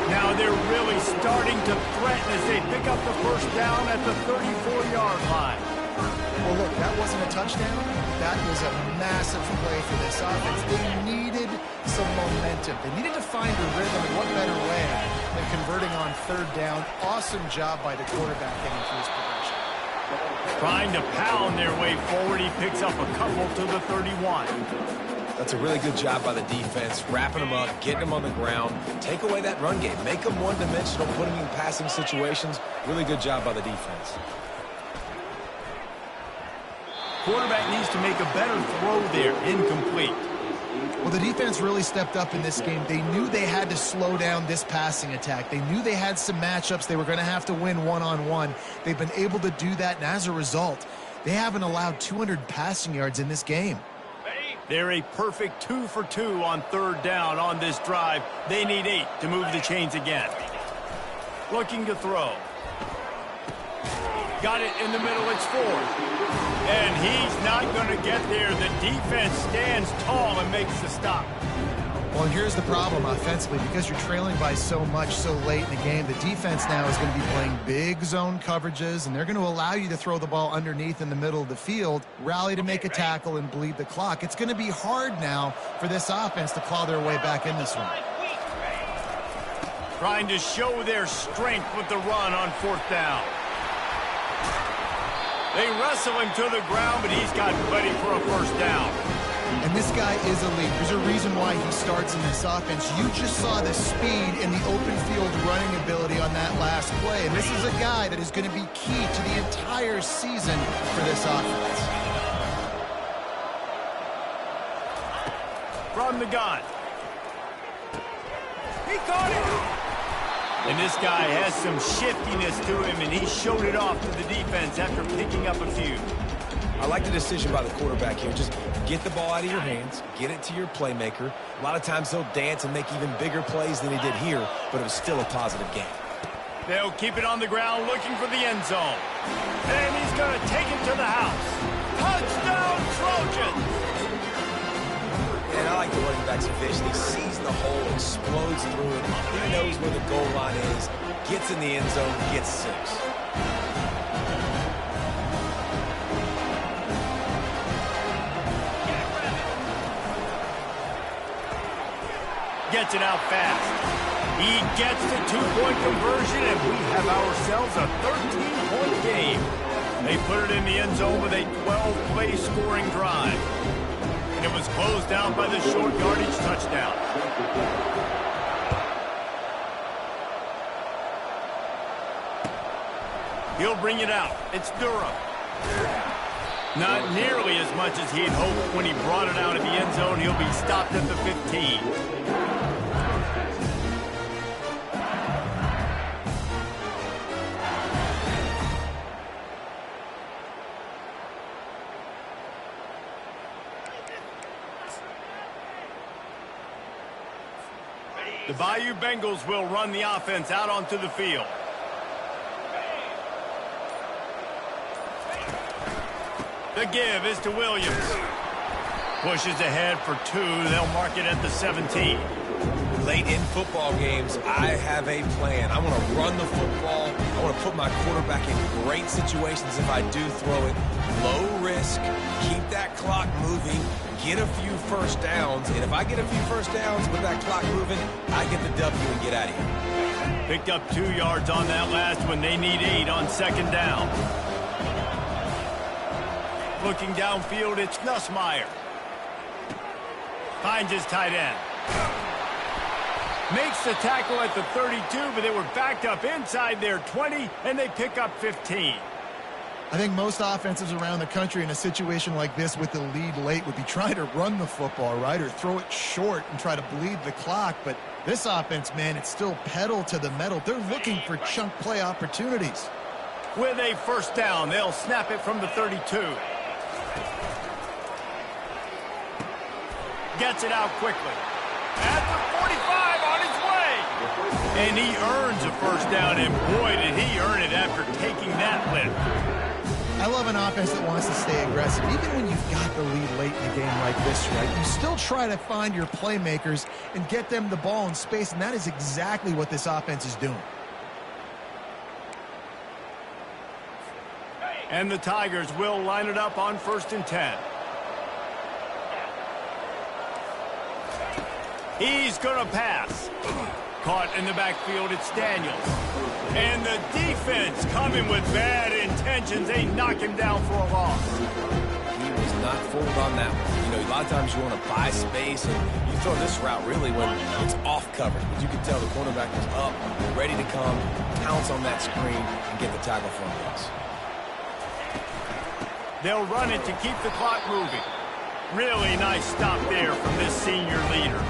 S1: Now they're really starting to threaten as they pick up the first down at the 34-yard line.
S3: Well, look, that wasn't a touchdown. That was a massive play for this offense. They needed some momentum. They needed to find a rhythm, and what better way than converting on third down. Awesome job by the quarterback getting through his progression.
S1: Trying to pound their way forward. He picks up a couple to the 31.
S2: That's a really good job by the defense, wrapping them up, getting them on the ground. Take away that run game. Make them one-dimensional, put them in passing situations. Really good job by the defense.
S1: Quarterback needs to make a better throw there. Incomplete.
S3: Well, the defense really stepped up in this game. They knew they had to slow down this passing attack. They knew they had some matchups they were going to have to win one-on-one. They've been able to do that, and as a result, they haven't allowed 200 passing yards in this game.
S1: They're a perfect 2 for 2 on third down on this drive. They need 8 to move the chains again. Looking to throw. Got it in the middle, it's fourth. And he's not going to get there. The defense stands tall and makes the stop.
S3: Well, and here's the problem offensively. Because you're trailing by so much so late in the game, the defense now is going to be playing big zone coverages, and they're going to allow you to throw the ball underneath in the middle of the field, rally to make a tackle, and bleed the clock. It's going to be hard now for this offense to claw their way back in this one.
S1: Trying to show their strength with the run on fourth down. They wrestle him to the ground, but he's got ready for a first down.
S3: And this guy is elite. There's a reason why he starts in this offense. You just saw the speed and the open field running ability on that last play. And this is a guy that is going to be key to the entire season for this offense.
S1: From the gun. He caught it. And this guy has some shiftiness to him, and he showed it off to the defense after picking up a few.
S2: I like the decision by the quarterback here. Just get the ball out of your hands, get it to your playmaker. A lot of times he'll dance and make even bigger plays than he did here, but it was still a positive game.
S1: They'll keep it on the ground looking for the end zone. And he's going to take it to the house. Touchdown, Trojans!
S2: And I like the running back's vision. He sees the hole, explodes through it. He knows where the goal line is, gets in the end zone, gets 6.
S1: Gets it out fast. He gets the 2-point conversion, and we have ourselves a 13-point game. They put it in the end zone with a 12-play scoring drive. And it was closed out by the short yardage touchdown. He'll bring it out. It's Durham. Not nearly as much as he'd hoped when he brought it out of the end zone. He'll be stopped at the 15. The Bayou Bengals will run the offense out onto the field. The give is to Williams. Pushes ahead for 2. They'll mark it at the 17.
S2: Late in football games, I have a plan. I want to run the football. I want to put my quarterback in great situations if I do throw it. Low risk, keep that clock moving, get a few first downs. And if I get a few first downs with that clock moving, I get the W and get out of here.
S1: Picked up 2 yards on that last one. They need 8 on second down. Looking downfield, it's Nussmeier. Finds his tight end. Makes the tackle at the 32, but they were backed up inside their 20, and they pick up 15.
S3: I think most offenses around the country in a situation like this with the lead late would be trying to run the football, right, or throw it short and try to bleed the clock. But this offense, man, it's still pedal to the metal. They're looking for chunk play opportunities.
S1: With a first down, they'll snap it from the 32. Gets it out quickly. At the 45, on his way. And he earns a first down, and boy, did he earn it after taking that lift.
S3: I love an offense that wants to stay aggressive. Even when you've got the lead late in a game like this, right, you still try to find your playmakers and get them the ball in space, and that is exactly what this offense is doing.
S1: And the Tigers will line it up on 1st and 10. He's going to pass. Caught in the backfield, it's Daniels. And the defense coming with bad intentions. They knock him down for a loss.
S2: He was not fooled on that one. You know, a lot of times you want to buy space, and you throw this route really when it's off coverage. But you can tell the cornerback was up, ready to come, pounce on that screen, and get the tackle for a loss.
S1: They'll run it to keep the clock moving. Really nice stop there from this senior leader.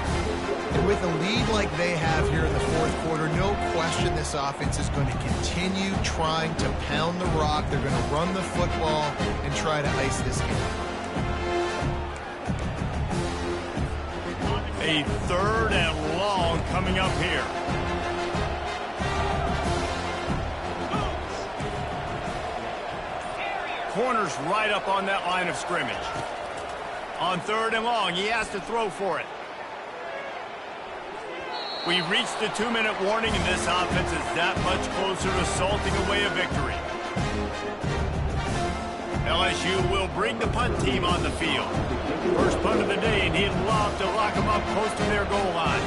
S3: And with a lead like they have here in the 4th quarter, no question this offense is going to continue trying to pound the rock. They're going to run the football and try to ice this game.
S1: A 3rd and long coming up here. Corner's right up on that line of scrimmage. On 3rd and long, he has to throw for it. We reached the 2-minute warning, and this offense is that much closer to salting away a victory. LSU will bring the punt team on the field. First punt of the day, and he'd love to lock them up close to their goal line.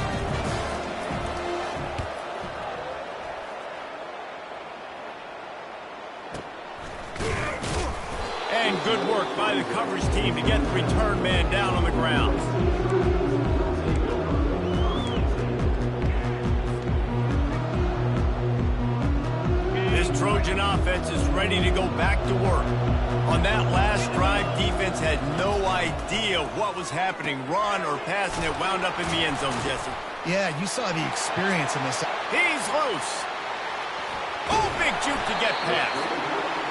S1: And good work by the coverage team to get the return man down on the ground. This Trojan offense is ready to go back to work. On that last drive, defense had no idea what was happening. Run or pass, and it wound up in the end zone, Jesse.
S3: Yeah, you saw the experience in this.
S1: He's loose. Oh, big juke to get past.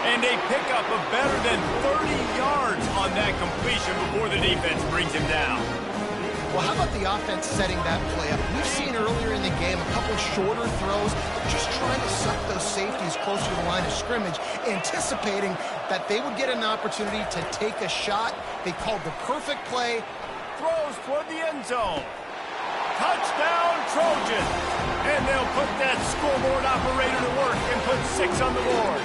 S1: And they pick up a better than 30 yards on that completion before the defense brings him down.
S3: Well, how about the offense setting that play up? We've seen earlier in the game a couple shorter throws, just trying to suck those safeties closer to the line of scrimmage, anticipating that they would get an opportunity to take a shot. They called the perfect play.
S1: Throws toward the end zone. Touchdown, Trojan. And they'll put that scoreboard operator to work and put 6 on the board.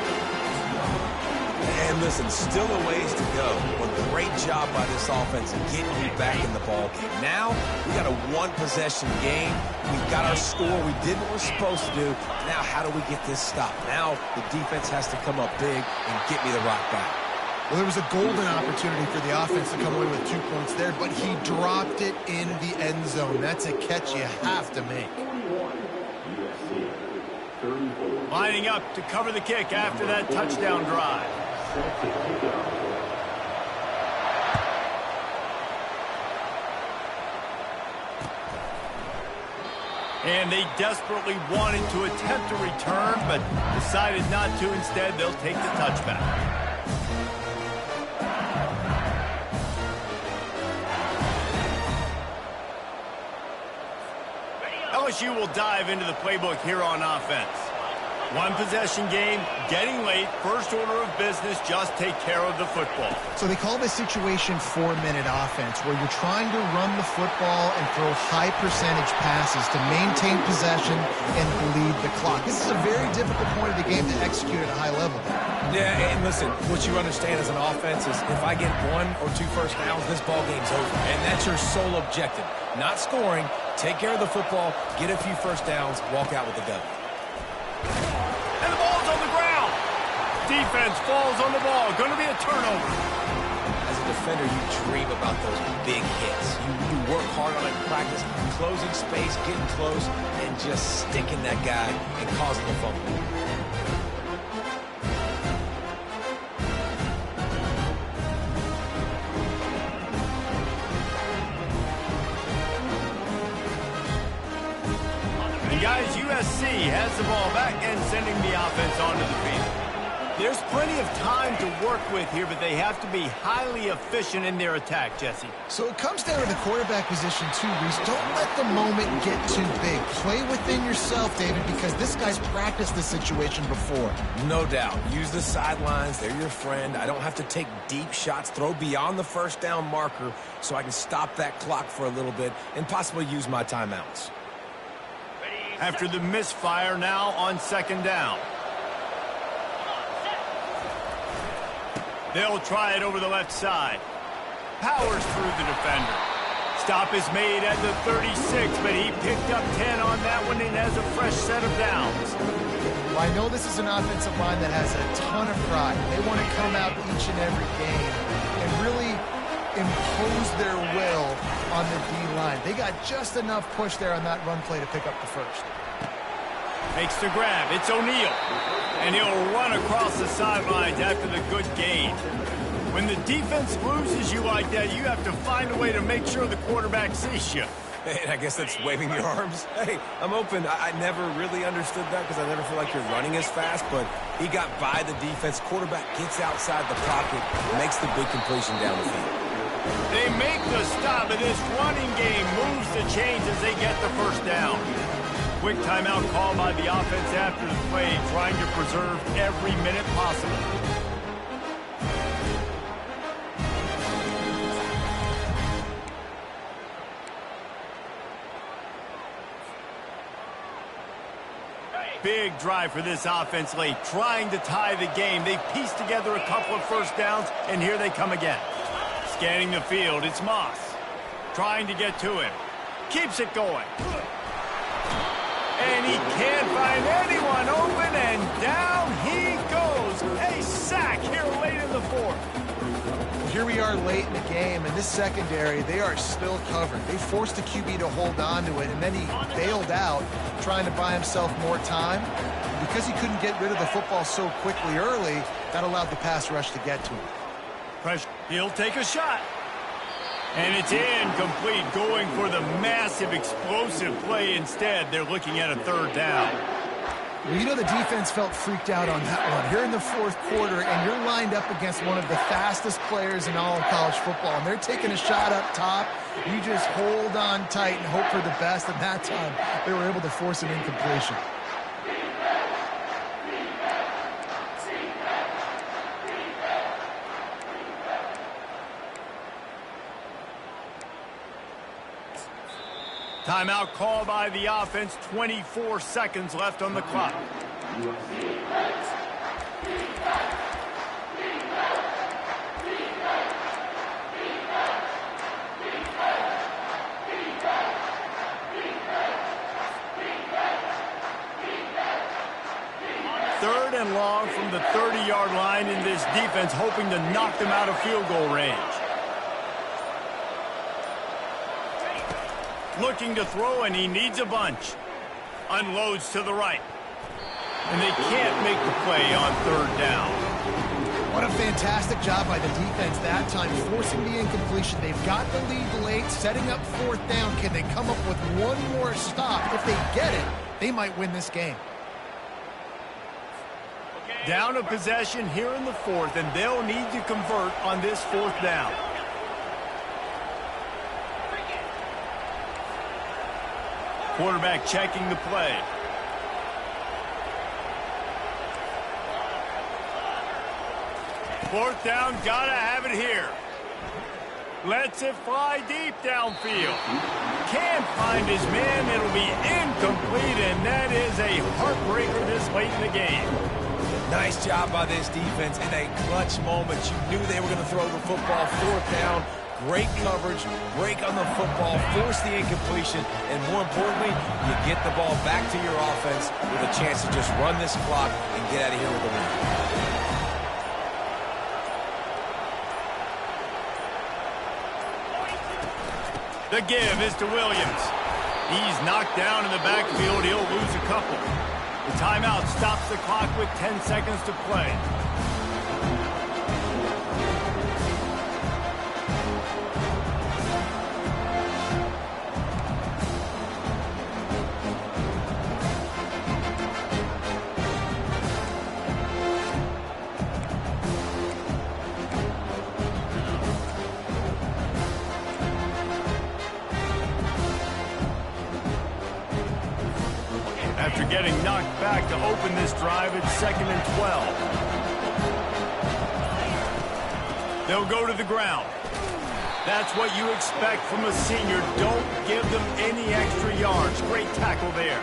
S2: And listen, still a ways to go. But great job by this offense in getting you back in the ball game. Now, we got a 1-possession game. We've got our score. We did what we're supposed to do. Now, how do we get this stopped? Now, the defense has to come up big and get me the rock back.
S3: Well, there was a golden opportunity for the offense to come away with 2 points there, but he dropped it in the end zone. That's a catch you have to make.
S1: Lining up to cover the kick after that touchdown drive. And they desperately wanted to attempt a return, but decided not to. Instead, they'll take the touchback. LSU will dive into the playbook here on offense. One possession game, getting late, first order of business, just take care of the football.
S3: So they call this situation 4-minute offense, where you're trying to run the football and throw high percentage passes to maintain possession and bleed the clock. This is a very difficult point of the game to execute at a high level.
S2: Yeah, and listen, what you understand as an offense is if I get 1 or 2 first downs, this ball game's over. And that's your sole objective. Not scoring, take care of the football, get a few first downs, walk out with the W.
S1: And the ball's on the ground. Defense falls on the ball. Going to be a turnover.
S2: As a defender, you dream about those big hits. You work hard on it in practice, closing space, getting close, and just sticking that guy and causing a fumble.
S1: Guys, USC has the ball back and sending the offense onto the field. There's plenty of time to work with here, but they have to be highly efficient in their attack, Jesse.
S3: So it comes down to the quarterback position too, Reese. Don't let the moment get too big. Play within yourself, David, because this guy's practiced this situation before.
S2: No doubt. Use the sidelines. They're your friend. I don't have to take deep shots, throw beyond the first down marker so I can stop that clock for a little bit and possibly use my timeouts.
S1: After the misfire, now on second down. They'll try it over the left side. Powers through the defender. Stop is made at the 36, but he picked up 10 on that one and has a fresh set of downs.
S3: Well, I know this is an offensive line that has a ton of pride. They want to come out each and every game and really impose their will on the D-line. They got just enough push there on that run play to pick up the first.
S1: Makes the grab. It's O'Neal. And he'll run across the sidelines after the good gain. When the defense loses you like that, you have to find a way to make sure the quarterback sees you.
S2: Hey, I guess that's waving your arms. Hey, I'm open. I never really understood that because I never feel like you're running as fast, but he got by the defense. Quarterback gets outside the pocket, makes the big completion down the field.
S1: They make the stop, and this running game moves the chains as they get the first down. Quick timeout call by the offense after the play, trying to preserve every minute possible. Big drive for this offense late, trying to tie the game. They pieced together a couple of first downs, and here they come again. Scanning the field, it's Moss. Trying to get to him. Keeps it going. And he can't find anyone open, and down he goes. A sack here late in the fourth.
S3: Here we are late in the game, and this secondary, they are still covered. They forced the QB to hold on to it, and then he bailed out, trying to buy himself more time. And because he couldn't get rid of the football so quickly early, that allowed the pass rush to get to him.
S1: Pressure. He'll take a shot. And it's incomplete, going for the massive explosive play instead. They're looking at a third down.
S3: Well, you know the defense felt freaked out on that one. Here in the fourth quarter, and you're lined up against one of the fastest players in all of college football, and they're taking a shot up top. You just hold on tight and hope for the best, and that time they were able to force an incompletion.
S1: Timeout call by the offense. 24 seconds left on the clock. Third and long from the 30-yard line, in this defense hoping to knock them out of field goal range. Looking to throw, and he needs a bunch. Unloads to the right. And they can't make the play on third down.
S3: What a fantastic job by the defense that time, forcing the incompletion. They've got the lead late, setting up fourth down. Can they come up with one more stop? If they get it, they might win this game.
S1: Down a possession here in the fourth, and they'll need to convert on this fourth down. Quarterback checking the play. Fourth down, gotta have it here. Lets it fly deep downfield. Can't find his man. It'll be incomplete, and that is a heartbreaker this late in the game.
S2: Nice job by this defense in a clutch moment. You knew they were going to throw the football. Fourth down, great coverage, break on the football, force the incompletion, and more importantly, you get the ball back to your offense with a chance to just run this clock and get out of here with a win.
S1: The give is to Williams. He's knocked down in the backfield. He'll lose a couple. The timeout stops the clock with 10 seconds to play. After getting knocked back to open this drive, it's 2nd and 12. They'll go to the ground. That's what you expect from a senior. Don't give them any extra yards. Great tackle there.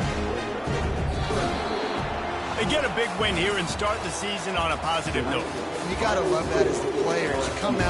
S1: They get a big win here and start the season on a positive note.
S3: You got to love that as the players. You come out,